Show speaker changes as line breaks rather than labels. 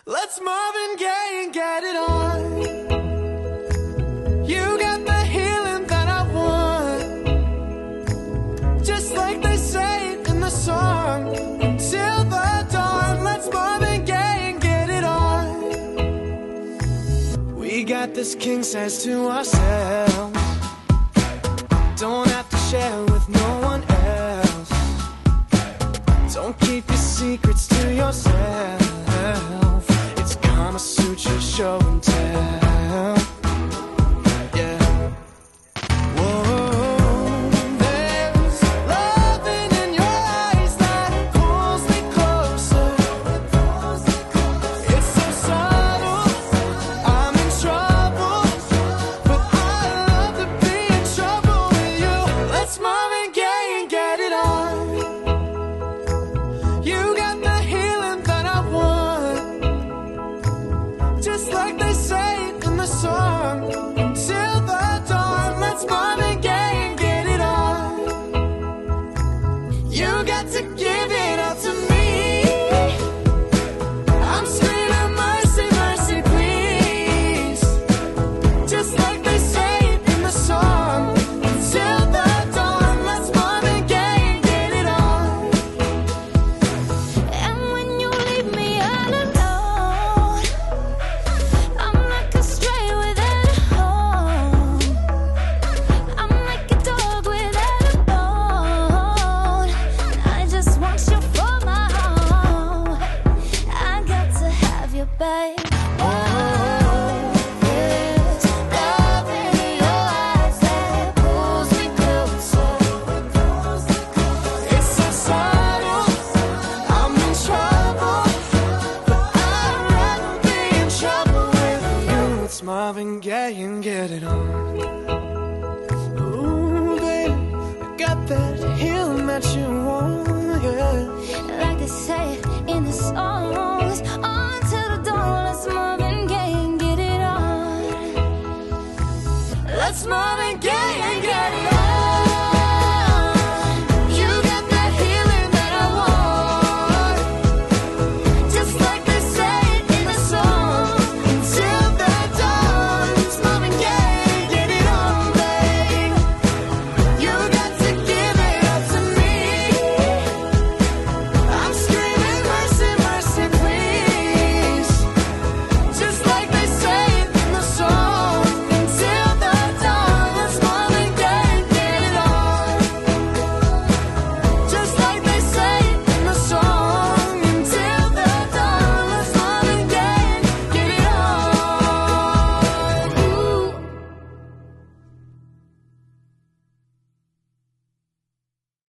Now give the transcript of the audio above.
Let's Marvin Gaye and get it on. You got the healing that I want, just like they say in the song. Until the dawn, let's Marvin Gaye and get it on. We got this king size to ourselves, don't have to share with no one else. Don't keep your secrets to yourself. It's Kama Sutra show and tell. Yeah. Whoa, there's loving in your eyes that pulls me closer. It's so subtle, I'm in trouble, but I love to be in trouble with you. Let's Marvin Gaye and get it on. You got the healing that I want, just like they say in the song. Until the dawn, let's Marvin Gaye and get it on. You got to give it all to me. I'm screaming mercy, mercy, please, just like they say in the song. Until the dawn, let's Marvin Gaye and get it on.
And when you leave me all alone, I'm like a stray without a home. I'm like a dog without a bone. I just want you for my home. I got to have you, babe. Oh, there's love in your eyes that pulls me closer.
It's so subtle, I'm in trouble, but I'd rather be in trouble with you. It's Marvin Gaye and get it on. Ooh, baby, I got that healing that you want, yeah.
Like they say in the songs, until the dawn, let's Marvin Gaye and get it on.
Let's Marvin Gaye